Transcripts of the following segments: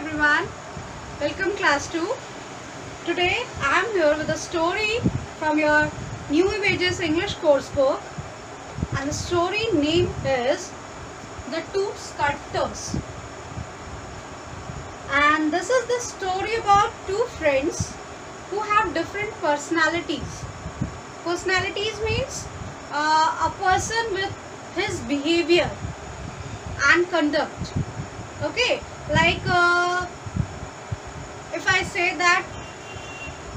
everyone, welcome class 2. Today I am here with a story from your New Images English course book, and the story name is The Two Sculptors. And this is the story about two friends who have different personalities. Personalities means a person with his behavior and conduct. Okay, like if I say that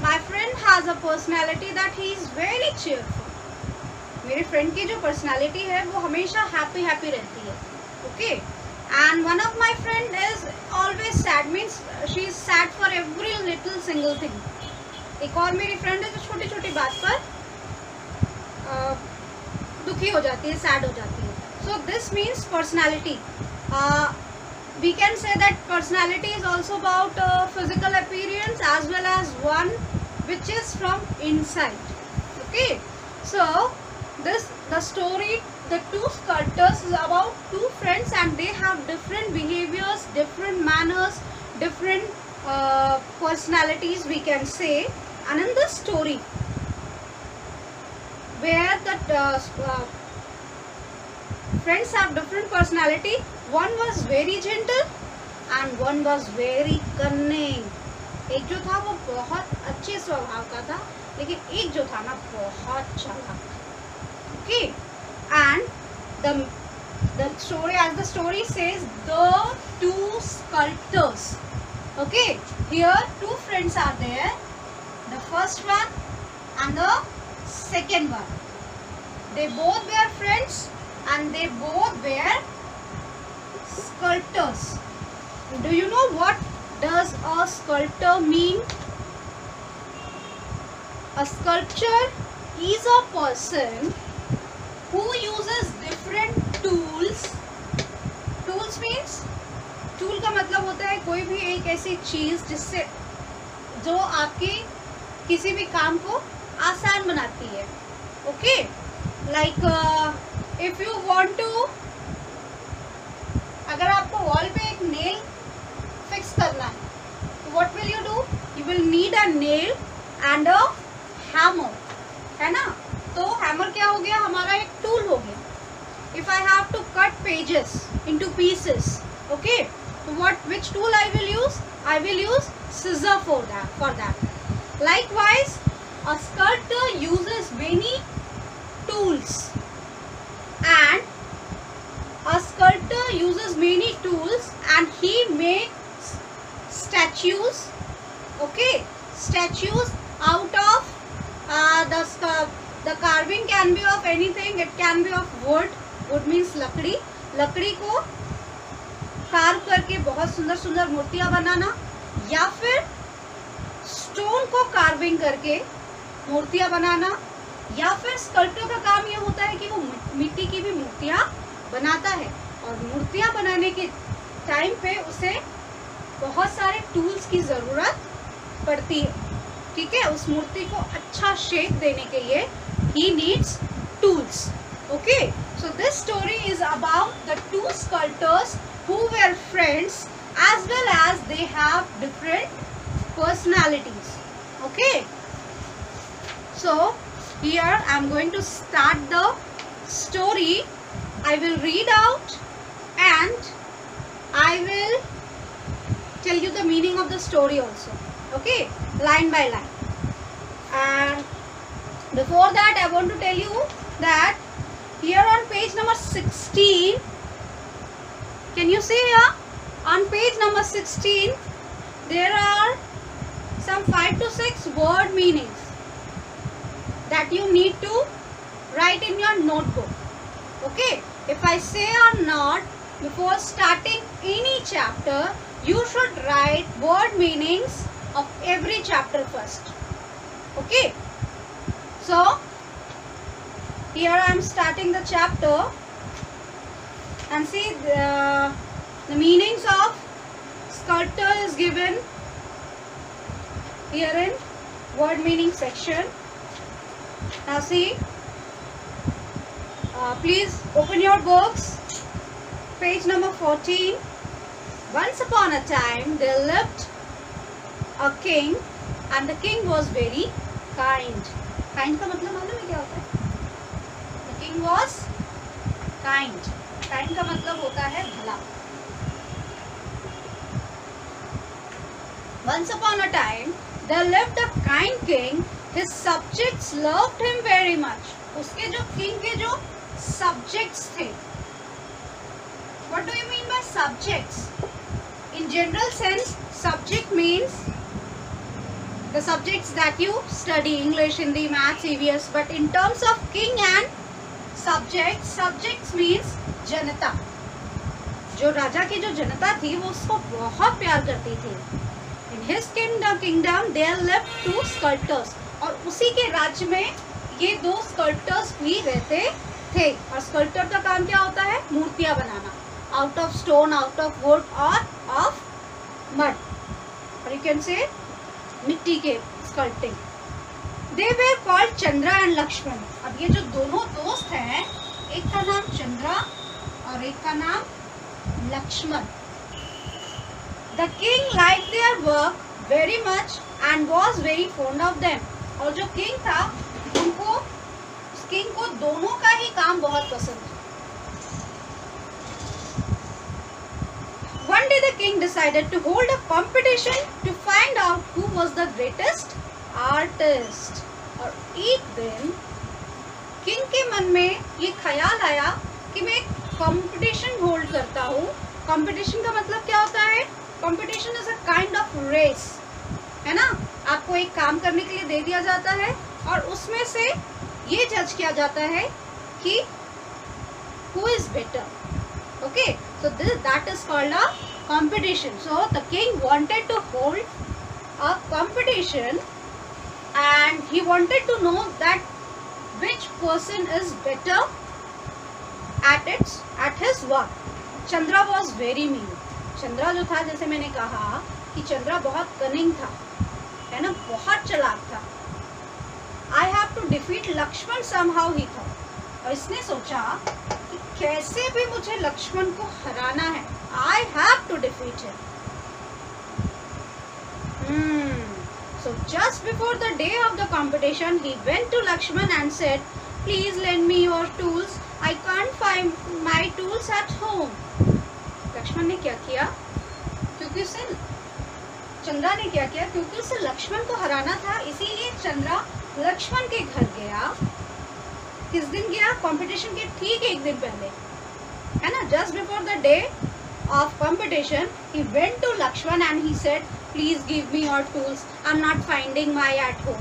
my friend has a personality that he is very cheerful. मेरे friend की जो personality है वो हमेशा happy रहती है. Okay, and one of my friend is always sad, means she is sad for every little single thing. एक और मेरी friend है जो छोटी छोटी बात पर दुखी हो जाती है, sad हो जाती है. So this means personality. We can say that personality is also about physical appearance as well as one which is from inside. Okay, so the story The Two Sculptors is about two friends and they have different behaviors, different manners, different personalities we can say. And in this story where the friends have different personality, one was very gentle and one was very cunning. एक जो था वो बहुत अच्छे स्वभाव का था, लेकिन एक जो था ना बहुत चालाक. Okay, and the story, as the story says, the two sculptors. Okay, here two friends are there, the first one and the second one. They both were friends and they both were sculptors. Do you know what does a sculptor mean? A sculptor is a person who uses different tools. Tools means, tool का मतलब होता है कोई भी एक ऐसी चीज जिससे जो आपके किसी भी काम को आसान बनाती है. Okay, like if you want to, अगर आपको वॉल पे एक नेल फिक्स करना है, what will you do? You will need a nail and a hammer, है ना? तो हैमर क्या हो गया? हमारा एक टूल हो गया. If I have to cut pages into pieces, okay, so which tool I will use? I will use scissor for that. Likewise, a sculptor uses many tools, and a sculptor uses many tools and he makes statues. Okay, statues out of the carving can be of anything. It can be of wood. Wood means लकड़ी. लकड़ी को curve करके बहुत सुंदर सुंदर मूर्तियां बनाना, या फिर स्टोन को कार्विंग करके मूर्तियां बनाना, या फिर स्कल्पटर का काम ये होता है कि वो मिट्टी की भी मूर्तियां बनाता है, और मूर्तियां बनाने के टाइम पे उसे बहुत सारे टूल्स की ज़रूरत पड़ती है. ठीक है, उस मूर्ति को अच्छा शेप देने के लिए he needs tools. Okay, so this story is about the two sculptors who were friends as well as they have different personalities. Okay, so here I am going to start the story. I will read out and I will tell you the meaning of the story also. Okay, line by line. And before that I want to tell you that here on page number 16, can you see here? On page number 16 there are some 5 to 6 word meanings that you need to write in your notebook. Okay, if I say or not, before starting any chapter you should write word meanings of every chapter first. Okay, so here I am starting the chapter, and see the meanings of sculptor is given here in word meaning section. Now see, please open your books, page number 14. Once upon a time there lived a king and the king was very kind. Kind का मतलब मालूम है क्या होता है? The king was kind. Kind का मतलब होता है भला. Once upon a time there lived a kind king. His subjects loved him very much. उसके जो king के जो subjects थे. What do you mean by subjects? In general sense, subject means the subjects that you study, English, Hindi, Maths, EVS. But in terms of king and subjects, subjects means जनता. जो राजा की जो जनता थी वो उसको बहुत प्यार करती थी. In his kingdom there lived 2 sculptors. और उसी के राज्य में ये 2 sculptors भी रहते थे. और sculptor का काम क्या होता है? मूर्तियां बनाना. Out of stone, out of wood or of mud. Or you can say मिट्टी के sculpting. They were called Chandra and Lakshman. अब ये जो दोनों दोस्त हैं, एक का नाम चंद्रा और एक का नाम Lakshman. The king liked their work very much and was very fond of them. और जो king था, उनको king को दोनों का ही काम बहुत पसंद था. One day the king decided to hold a competition to find out who was the greatest artist. और एक दिन king के मन में ये ख्याल आया कि मैं एक competition hold करता हूँ. Competition का मतलब क्या होता है? Competition is a kind of race, है ना? आपको एक काम करने के लिए दे दिया जाता है और उसमें से ये जज किया जाता है कि who is better. Okay, so that is called a competition. So the king wanted to hold a competition and he wanted to know that which person is better at his work. Chandra was very mean. Chandra जो था, जैसे मैंने कहा कि चंद्रा बहुत cunning था, है ना, बहुत चालाक था. I have to defeat Lakshman somehow he thought. और इसने सोचा कि कैसे भी मुझे लक्ष्मण को हराना है. I have to defeat him. So just before the day of the competition, he went to Lakshman and said, "Please lend me your tools. I can't find my tools at home." Lakshman ने क्या किया? क्योंकि उसे चंद्रा ने क्या किया? क्योंकि उसे लक्ष्मण को हराना था, इसीलिए चंद्रा लक्ष्मण के घर गया. किस दिन गया? कंपटीशन के ठीक एक दिन पहले, है ना? Just before the day of competition he went to Lakshman and he said, please give me your tools. I am not finding my at home.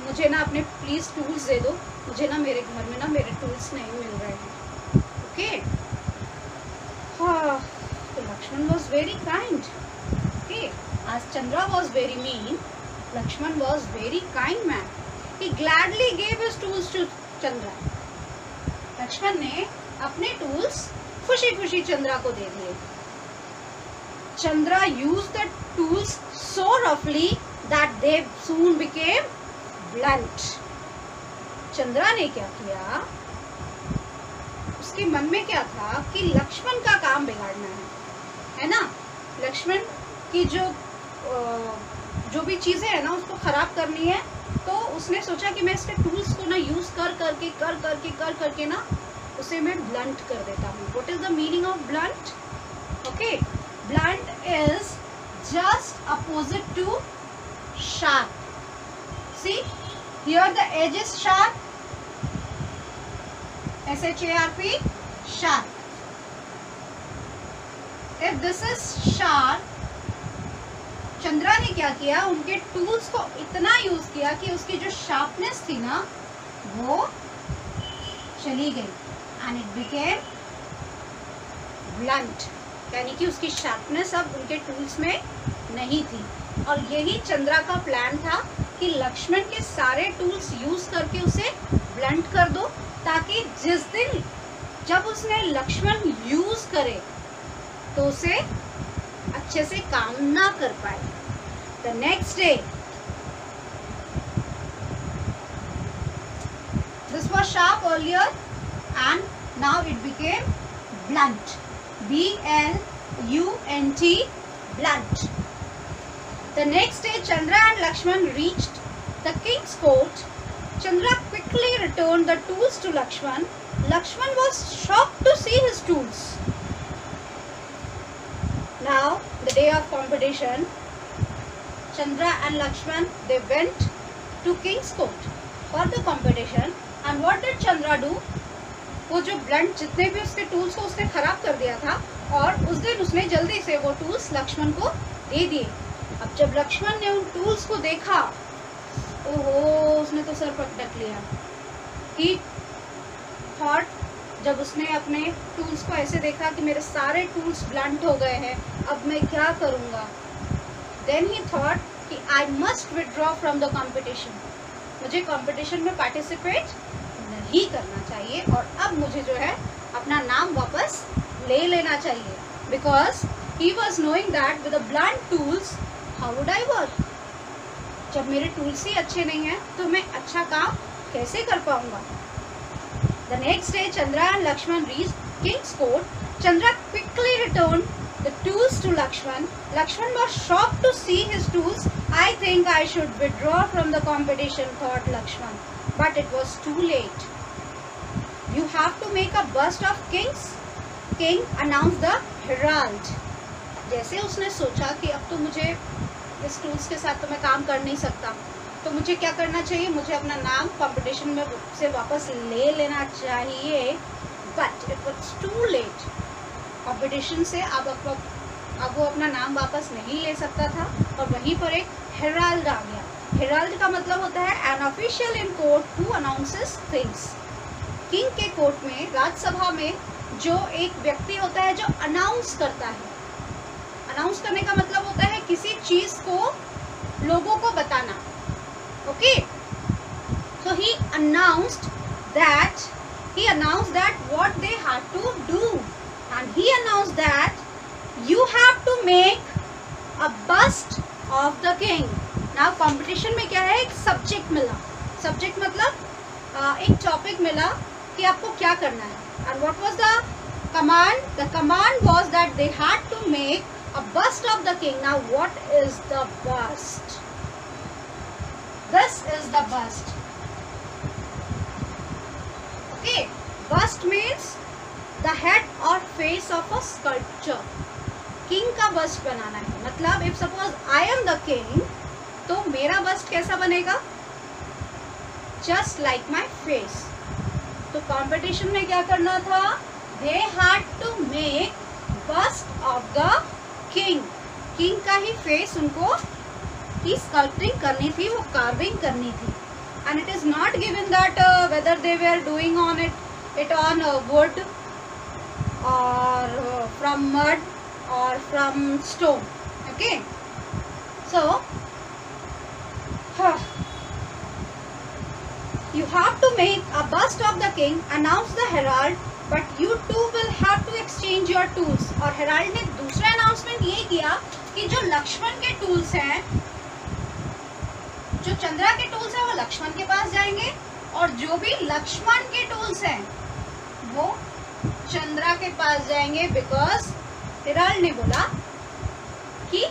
मुझे ना अपने प्लीज टूल्स दे दो. मुझे ना मेरे घर में ना मेरे टूल्स नहीं मिल रहे हैं. Okay. So Lakshman was very kind. Okay, as Chandra was very mean, Lakshman was very kind man. He gladly gave his tools to Chandra. Lakshman ने अपने tools खुशी-खुशी चंद्रा को दे दिए. Chandra used the tools so roughly that they soon became blunt. Chandra ने क्या किया? उसके मन में क्या था कि लक्ष्मण का काम बिगाड़ना है ना? लक्ष्मण की जो भी चीजें है ना उसको खराब करनी है. तो उसने सोचा कि मैं इसके टूल्स को ना यूज कर करके ना उसे मैं ब्लंट कर देता हूँ. What is the meaning of blunt? Okay, blunt is just opposite to sharp. See here the edge is sharp. SHARP, sharp. If this is sharp, Chandra ने क्या किया? उनके टूल्स को इतना यूज किया कि उसकी जो शार्पनेस थी ना वो चली गई and it became blunt. यानी कि उसकी शार्पनेस अब उनके टूल्स में नहीं थी. और यही चंद्रा का प्लान था कि लक्ष्मण के सारे टूल्स यूज करके उसे ब्लंट कर दो, ताकि जिस दिन जब उसने लक्ष्मण यूज करे तो उसे अच्छे से काम ना कर पाए. The next day this was sharp earlier and now it became blunt. BLUNT. UNT, blunt. The next day, Chandra and Lakshman reached the king's court. Chandra quickly returned the tools to Lakshman. Lakshman was shocked to see his tools. Now, the day of competition, Chandra and Lakshman, they went to king's court for the competition. And what did Chandra do? वो जो blunt जितने भी उसके tools को उसने खराब कर दिया था, और उस दिन उसने जल्दी से वो टूल्स लक्ष्मण को दे दिए. अब जब लक्ष्मण ने उन टूल्स को देखा, ओहो, उसने तो सर पटक लिया. He thought, जब उसने अपने टूल्स को ऐसे देखा कि मेरे सारे टूल्स ब्लंट हो गए हैं, अब मैं क्या करूँगा. Then he thought कि I must withdraw from the competition. मुझे कंपटीशन में पार्टिसिपेट नहीं करना चाहिए और अब मुझे जो है अपना नाम वापस ले लेना चाहिए. Because he was knowing that with the blunt tools, how would I work? जब मेरे टूल्स ही अच्छे नहीं हैं तो मैं अच्छा काम कैसे कर पाऊंगा. The next day, Chandra and Lakshman reached king's court. Chandra quickly returned the tools to Lakshman. Lakshman was shocked to see his tools. I think I should withdraw from the competition, thought Lakshman. But it was too late. You have to make a bust of king, announced the herald. जैसे उसने सोचा कि अब तो मुझे इस tools के साथ तो मैं काम कर नहीं सकता, तो मुझे क्या करना चाहिए, मुझे अपना नाम कंपटीशन में से वापस ले लेना चाहिए. But it was too late. Competition से अब वो अपना नाम वापस नहीं ले सकता था और वहीं पर एक हेराल्ड आ गया. हेराल्ड का मतलब होता है an official in court who announces things. King के कोर्ट में, राजसभा में जो एक व्यक्ति होता है जो अनाउंस करता है. अनाउंस करने का मतलब होता है किसी चीज को लोगों को बताना. Okay, so he announced that what they had to do, and he announced that you have to make a bust of the king. Now competition में क्या है, एक सब्जेक्ट मिला. सब्जेक्ट मतलब एक टॉपिक मिला कि आपको क्या करना है. And what was the command? The command was that they had to make a bust of the king. Now what is the bust? This is the bust. Okay, bust means the head or face of a sculpture. King का bust बनाना है. मतलब if suppose I am the king, तो मेरा bust कैसा बनेगा? Just like my face. तो competition में क्या करना था? They had to make bust of the king. King का ही face उनको की स्कल्पटिंग करनी थी, वो कार्विंग करनी थी. And it is not given that whether they were doing it on wood or from mud or from stone. Okay, so you have to make a bust of the king, announce the herald, but you too will have to exchange your tools. और herald ने दूसरा announcement ये किया कि जो लक्ष्मण के tools हैं, जो चंद्रा के टूल्स हैं वो लक्ष्मण के पास जाएंगे और जो भी लक्ष्मण के टूल्स हैं वो चंद्रा के पास जाएंगे. बिकॉज हेराल्ड ने बोला कि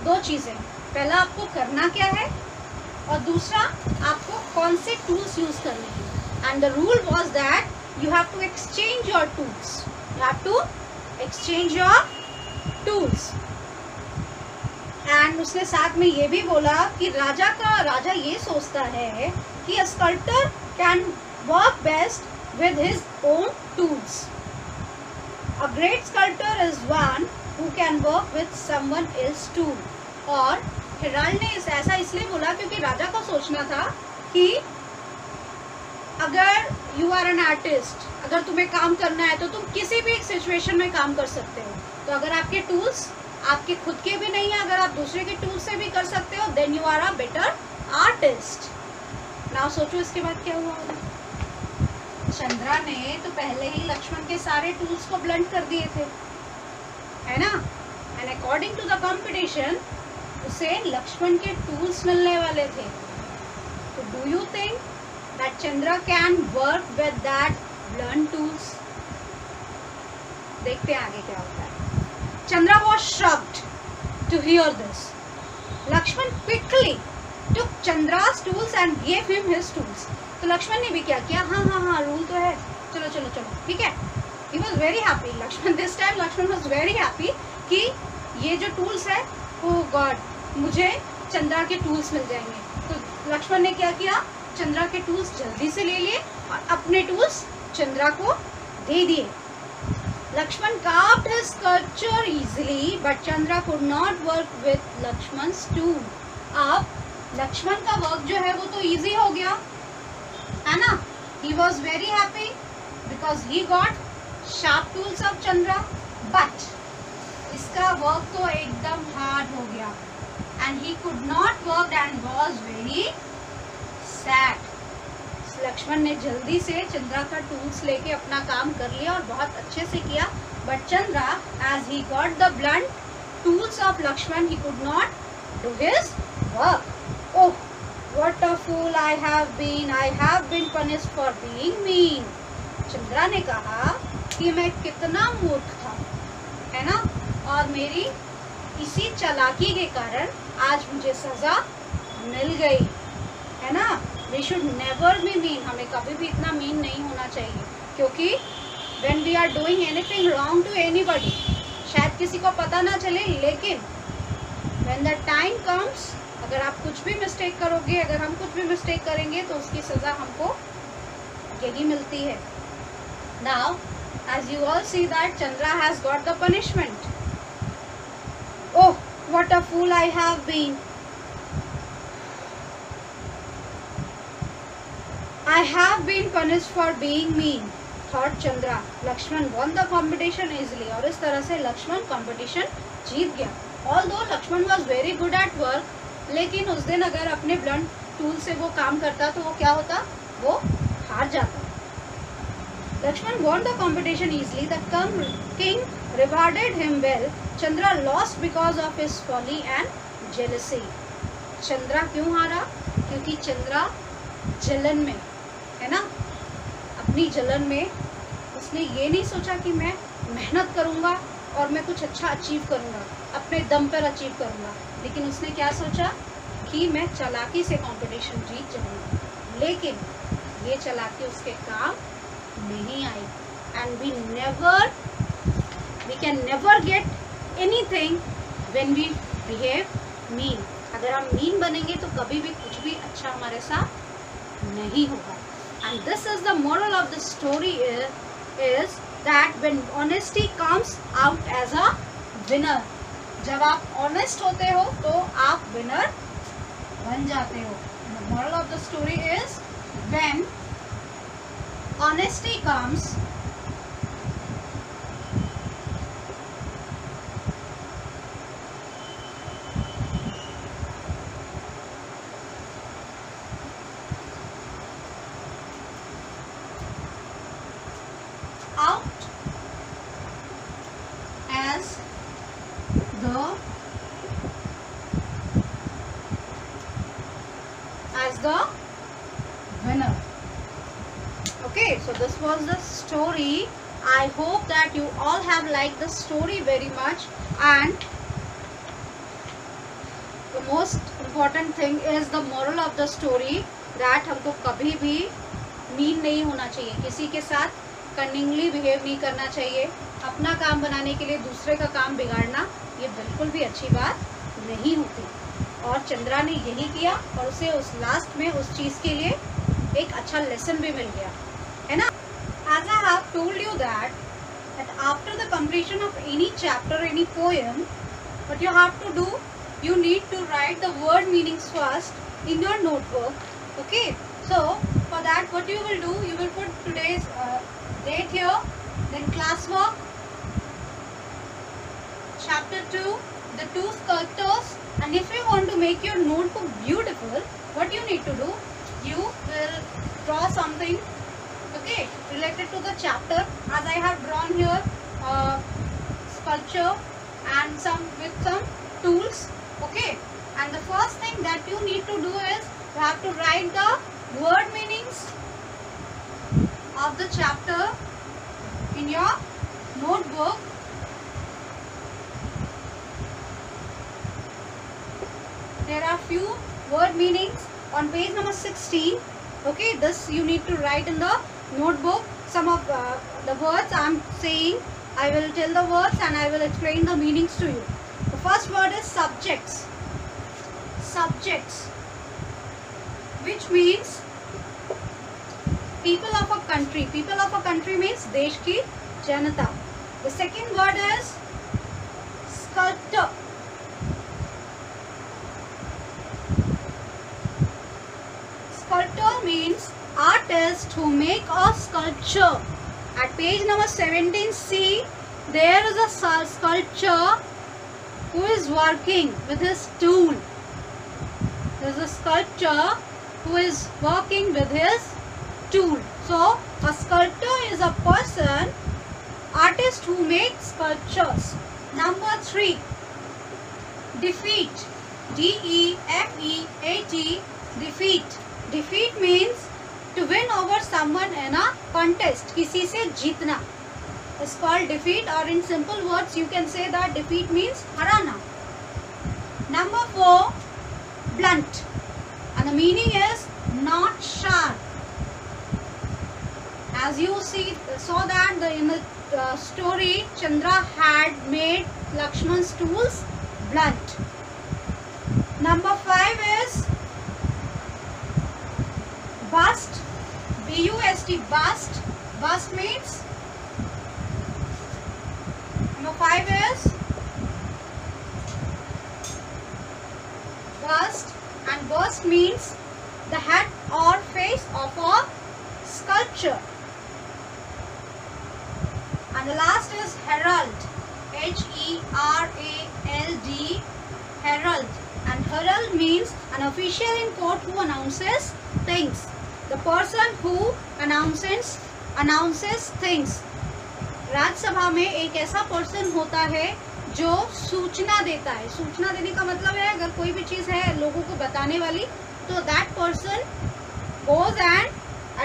दो चीजें, पहला आपको करना क्या है और दूसरा आपको कौन से टूल्स यूज करने हैं. And the rule was that you have to exchange your tools. You have to exchange your tools. And उसने साथ में ये भी बोला कि राजा ये सोचता है कि a sculptor can work best with his own tools. A great sculptor is one who can work with someone else's tool. और हेराल्ड ने ऐसा इसलिए बोला क्योंकि राजा को सोचना था कि अगर यू आर एन आर्टिस्ट, अगर तुम्हें काम करना है तो तुम किसी भी सिचुएशन में काम कर सकते हो. तो अगर आपके टूल्स आपके खुद के भी नहीं है, अगर आप दूसरे के टूल से भी कर सकते हो, then you are a better artist. Now सोचो इसके बाद क्या हुआ होगा. चंद्रा ने तो पहले ही लक्ष्मण के सारे टूल्स को ब्लंट कर दिए थे, है ना. And according to the competition उसे लक्ष्मण के टूल्स मिलने वाले थे. तो do you think that Chandra can work with that blunt tools? देखते हैं आगे क्या होता है. Chandra was shocked to hear this. Lakshman quickly took Chandra's tools and gave him his tools. तो लक्ष्मण ने भी क्या किया, हाँ रूल तो है, चलो चलो चलो ठीक है. He was very happy. Lakshman this time Lakshman was very happy कि ये जो tools है, oh God, मुझे चंद्रा के tools मिल जाएंगे. तो लक्ष्मण ने क्या किया, चंद्रा के tools जल्दी से ले लिए और अपने tools चंद्रा को दे दिए. Lakshman carved his sculpture easily, but Chandra could not work with Lakshman's tool. अब लक्ष्मण का वर्क जो है वो तो इजी हो गया है ना. He was very happy because he got sharp tools of Chandra, but इसका वर्क तो एकदम हार्ड हो गया and he could not work and was very sad. Lakshman ने जल्दी से चंद्रा का टूल्स लेके अपना काम कर लिया और बहुत अच्छे से किया. But Chandra, as he got the blunt tools of Lakshman, he could not do his work. Oh what a fool I have been punished for being mean. Chandra ने कहा कि मैं कितना मूर्ख था, है ना, और मेरी इसी चालाकी के कारण आज मुझे सजा मिल गई, है ना. We should never be mean. हमें कभी भी इतना मीन नहीं होना चाहिए, क्योंकि when we are doing anything wrong to anybody, शायद किसी को पता ना चले, लेकिन when the time comes, अगर आप कुछ भी मिस्टेक करोगे, अगर हम कुछ भी मिस्टेक करेंगे तो उसकी सज़ा हमको यही मिलती है. Now, as you all see that Chandra has got the punishment. Oh, what a fool I have been. I have been punished for being mean, thought Chandra. Lakshman won the competition easily. और इस तरह से Lakshman competition जीत गया. Although Lakshman was very good at work, लेकिन उस दिन अगर अपने blunt tool से वो काम करता तो वो क्या होता, वो हार जाता. Lakshman won the competition easily. The king rewarded him well. Chandra lost because of his folly and jealousy. Chandra क्यों हारा, क्योंकि चंद्रा जलन में, है ना, अपनी जलन में उसने ये नहीं सोचा कि मैं मेहनत करूँगा और मैं कुछ अच्छा अचीव करूँगा, अपने दम पर अचीव करूँगा, लेकिन उसने क्या सोचा कि मैं चालाकी से कंपटीशन जीत जाऊँगा. लेकिन ये चालाकी उसके काम नहीं आई. And we can never get anything when we behave mean. अगर हम मीन बनेंगे तो कभी भी कुछ भी अच्छा हमारे साथ नहीं होगा. And this is the moral of the story is that when honesty comes out as a winner, जब आप honest होते हो तो आप winner बन जाते हो. The moral of the story is when honesty comes out as the winner. Okay, so this was the story. I hope that you all have liked the story very much, and the most important thing is the moral of the story that हमको कभी भी mean नहीं होना चाहिए, किसी के साथ cunningly behave नहीं करना चाहिए. अपना काम बनाने के लिए दूसरे का काम बिगाड़ना ये बिल्कुल भी अच्छी बात नहीं होती. और चंद्रा ने यही किया और उसे उस लास्ट में उस चीज़ के लिए एक अच्छा लेसन भी मिल गया, है ना. As I have told you that after the completion of any chapter, any poem, what you have to do, you need to write the word meanings first in your notebook. Okay, so for that what you will do, you will put today's date here, then classwork, chapter 2, the two sculptors, and if you want to make your notebook beautiful, what you need to do, you will draw something, okay, related to the chapter, as I have drawn here sculpture and some tools, okay. And the first thing that you need to do is you have to write the word meanings of the chapter in your notebook. there are few word meanings on page number 16. Okay, this you need to write in the notebook. Some of the words I am saying, I will tell the words and I will explain the meanings to you. The first word is subjects. Subjects, which means people of a country. People of a country means देश की जनता. The second word is sculptor. Sculptor means artist who make a sculpture. At page number 17C, there is a sculpture who is working with his tool. There is a sculptor who is working with his tool. So, a sculptor is a person, artist who makes sculptures. Number 3, defeat. D-E-F-E-A-T, defeat. Defeat means to win over someone in a contest. किसी से जीतना. It's called defeat, or in simple words you can say that defeat means Hariana. Number 4, blunt. And the meaning is not sharp. As you saw that in the story, Chandra had made Lakshman's tools blunt. Number 5 is bust. B-U-S-T, bust. Bust means, number 5 is bust, and bust means the head or face of a sculpture. And the last is herald. H-E-R-A-L-D, herald. And herald means an official in court who announces things. The person who announces things. Rajya Sabha में एक ऐसा person होता है जो सूचना देता है. सूचना देने का मतलब है अगर कोई भी चीज है लोगों को बताने वाली, तो that person goes and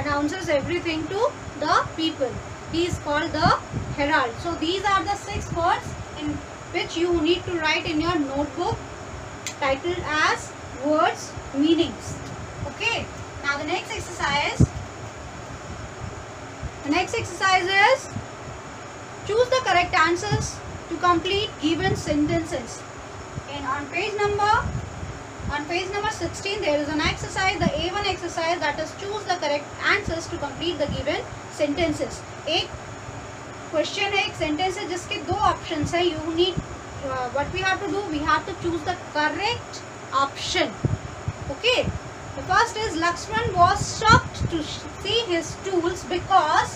announces everything to the people. He is called the herald. So these are the 6 words in which you need to write in your notebook, titled as words meanings. Okay. Now the next exercise. The next exercise is choose the correct answers to complete given sentences. And on page number 16 there is an exercise, the A1 exercise, that is choose the correct answers to complete the given sentences. एक question है, एक sentence है जिसके 2 options है. You need what we have to do, we have to choose the correct option. Okay, the first is Lakshman was shocked to see his tools because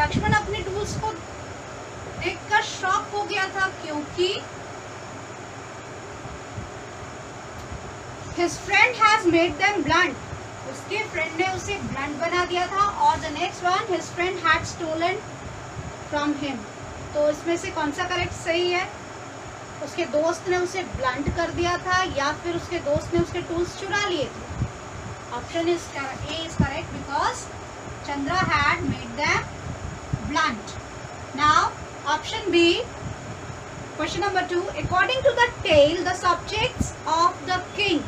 Lakshman अपने tools को देखकर shock हो गया था क्योंकि his friend has made them blunt. उसके friend ने उसे ब्लंट बना दिया था. और the next one, his friend had stolen from him. तो इसमें से कौन सा करेक्ट सही है? उसके दोस्त ने उसे ब्लंट कर दिया था या फिर उसके दोस्त ने उसके टूल्स चुरा लिए थे? Option is A is correct because Chandra had made them blunt. Now option B, question number 2, according to the tale the subjects of the king.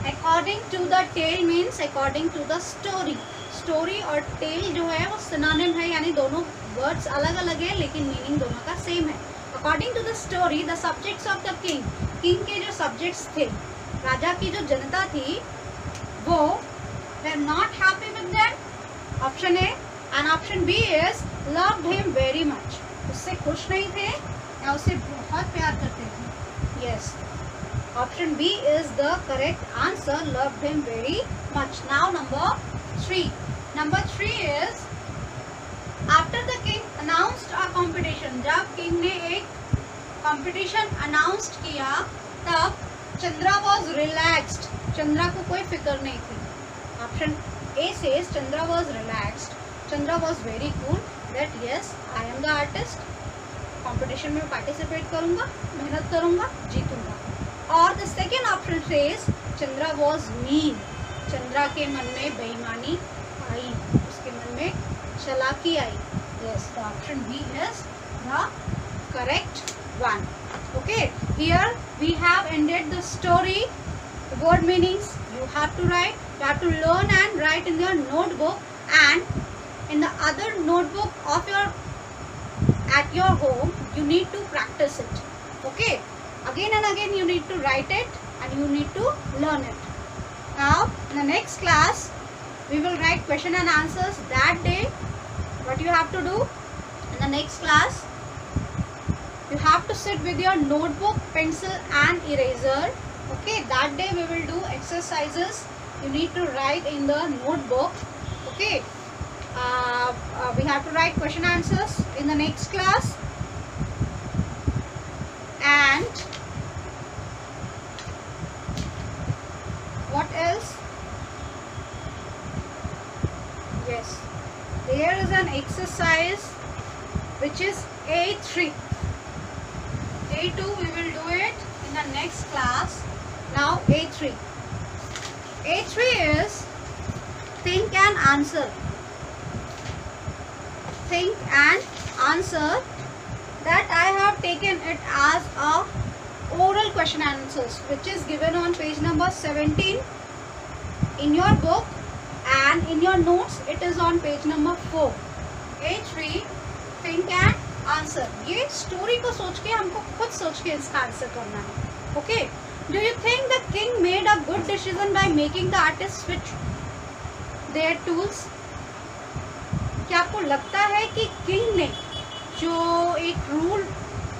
According to the tale means according to the story. Story और tale जो है वो synonym है, यानी दोनों words अलग अलग है लेकिन मीनिंग दोनों का सेम है. According to the story the subjects of the king. King के जो सब्जेक्ट्स थे, राजा की जो जनता थी, वो they are not happy with them. Option A. And option B is loved him very much. उससे खुश नहीं थे या उसे बहुत प्यार करते थे. Yes, option B is the correct answer, loved him very much. Now number 3. Number 3 is after the king announced a competition. जब king ने एक competition announced किया तब Chandra was relaxed. Chandra को कोई फिक्र नहीं थी. Option A says Chandra was relaxed. Chandra was very cool that yes, I am the artist. Competition में participate करूँगा, मेहनत करूँगा, जीतूँगा. और the second option says Chandra was mean. Chandra के मन में बेईमानी आई, उसके मन में चालाकी आई. Yes, the option B is the correct one. Okay, here we have ended the story. The word meanings you have to write. You have to learn and write in your notebook, and in the other notebook of your at your home you need to practice it. Okay, again and again you need to write it and you need to learn it. Now in the next class we will write question and answers. That day what you have to do in the next class, you have to sit with your notebook, pencil and eraser. Okay, that day we will do exercises. You need to write in the notebook. Okay, we have to write question answers in the next class. And what else? Yes, there is an exercise which is A3. A2 we will do it in the next class. Now A3. A3 is think and answer. Think and answer. That I have taken it as a oral question answers, which is given on page number 17 in your book, and in your notes it is on page number 4. A3 think and answer. ये story को सोच के हमको खुद सोच के इसका answer करना है. Okay, do you think the king made a good decision by making the artist switch there tools? क्या आपको लगता है कि किंग ने जो एक रूल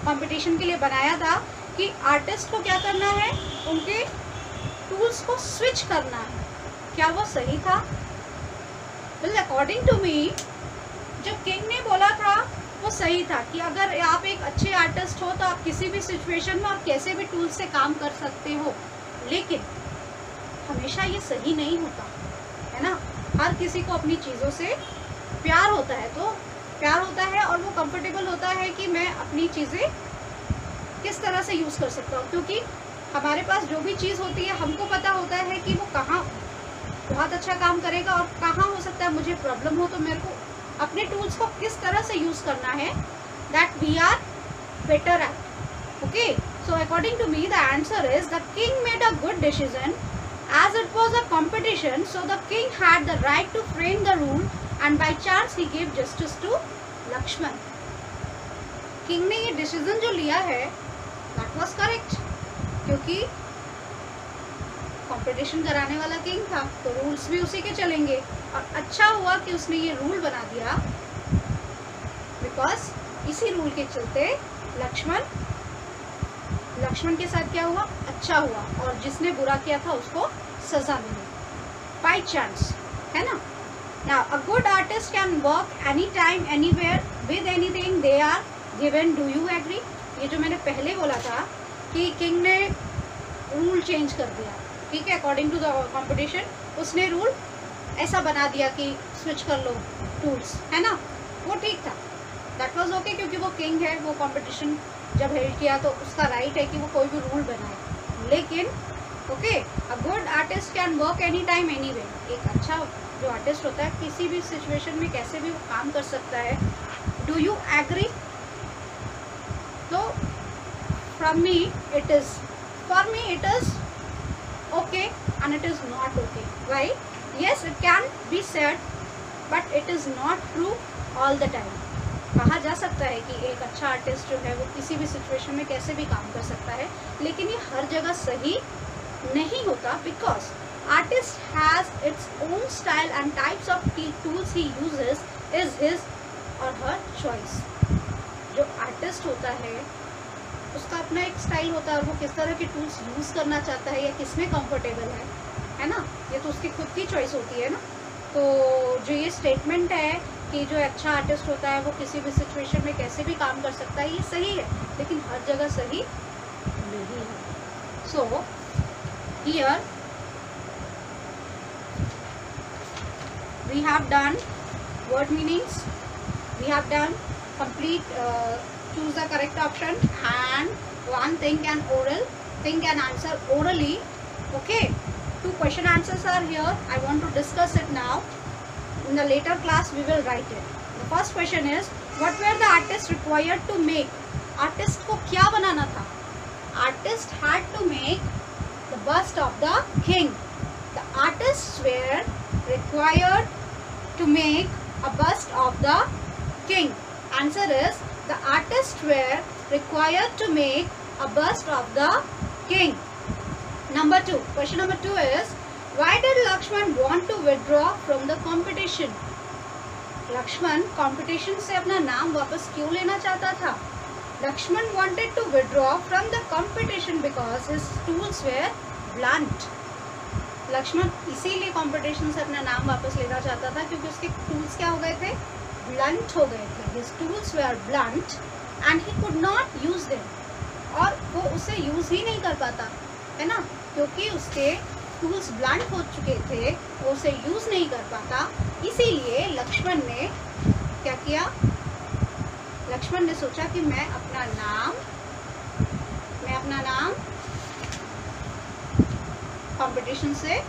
कंपटीशन के लिए बनाया था कि आर्टिस्ट को क्या करना है, उनके टूल्स को स्विच करना है, क्या वो सही था? वेल अकॉर्डिंग टू मी जो किंग ने बोला था वो सही था कि अगर आप एक अच्छे आर्टिस्ट हो तो आप किसी भी सिचुएशन में आप कैसे भी टूल से काम कर सकते हो. लेकिन हमेशा ये सही नहीं होता है ना. हर किसी को अपनी चीज़ों से प्यार होता है, तो प्यार होता है और वो कंफर्टेबल होता है कि मैं अपनी चीज़ें किस तरह से यूज़ कर सकता हूँ. क्योंकि हमारे पास जो भी चीज़ होती है हमको पता होता है कि वो कहाँ बहुत अच्छा काम करेगा और कहाँ हो सकता है मुझे प्रॉब्लम हो, तो मेरे को अपने टूल्स को किस तरह से यूज करना है, that we are better at. Okay, so according to me the answer is the king made a good decision as it was a competition, so the king had the right to frame the rule and by chance he give justice to Lakshman. King ने ये decision जो लिया है that was correct, क्योंकि competition कराने वाला king था तो रूल्स भी उसी के चलेंगे. और अच्छा हुआ कि उसने ये रूल बना दिया, बिकॉज इसी रूल के चलते लक्ष्मण के साथ क्या हुआ, अच्छा हुआ, और जिसने बुरा किया था उसको सजा मिली बाय चांस, है ना. Now a good artist can work any time anywhere with anything they are given. Do you agree? ये जो मैंने पहले बोला था कि किंग ने रूल चेंज कर दिया, ठीक है, अकॉर्डिंग टू द कंपटीशन उसने रूल ऐसा बना दिया कि स्विच कर लो टूल्स, है ना, वो ठीक था, दैट वाज ओके, क्योंकि वो किंग है, वो कंपटीशन जब हेल्ड किया तो उसका राइट है कि वो कोई भी रूल बनाए. लेकिन okay, a good artist can work any time any way. एक अच्छा जो आर्टिस्ट होता है किसी भी सिचुएशन में कैसे भी वो काम कर सकता है. Do you agree? तो from me it is, for me it is okay and it is not okay. Why? Yes, it can be said but it is not true all the time. कहा जा सकता है कि एक अच्छा artist जो है वो किसी भी सिचुएशन में कैसे भी काम कर सकता है, लेकिन ये हर जगह सही नहीं होता, because artist has its own style and types of tools he uses is his और हर चॉइस. जो आर्टिस्ट होता है उसका अपना एक स्टाइल होता है और वो किस तरह के टूल्स यूज़ करना चाहता है या किस में कंफर्टेबल है ना, ये तो उसकी खुद की चॉइस होती है ना. तो जो ये स्टेटमेंट है कि जो अच्छा आर्टिस्ट होता है वो किसी भी सिचुएशन में कैसे भी काम कर सकता है, ये सही है, लेकिन हर जगह सही नहीं है. So here we have done word meanings, we have done complete choose the correct option, and one think and answer orally. Okay, 2 question answers are here. I want to discuss it now. In the later class we will write it. The first question is, what were the artists required to make? Artist को क्या बनाना था? artist had to make the bust of the king. The artists were required to make a bust of the king. Answer is the artists were required to make a bust of the king. Number 2. Question number 2 is, why did Lakshman want to withdraw from the competition? Lakshman competition से अपना नाम वापस क्यों लेना चाहता था? Lakshman wanted to withdraw from the competition because his tools were blunt. Lakshman इसीलिए competition से अपना नाम वापस लेना चाहता था क्योंकि उसके टूल्स क्या हो गए थे? ब्लंट हो गए थे. His tools were blunt and he could not use them. और वो उसे यूज ही नहीं कर पाता, है ना, क्योंकि उसके टूल्स ब्लंट हो चुके थे, वो उसे यूज नहीं कर पाता. इसीलिए लक्ष्मण ने क्या किया? लक्ष्मण ने सोचा कि मैं अपना नाम कंपटीशन से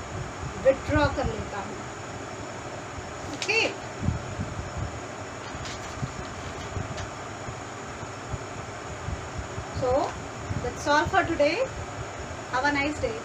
विथड्रॉ कर लेता हूँ. Okay, so that's all for today. Have a nice day.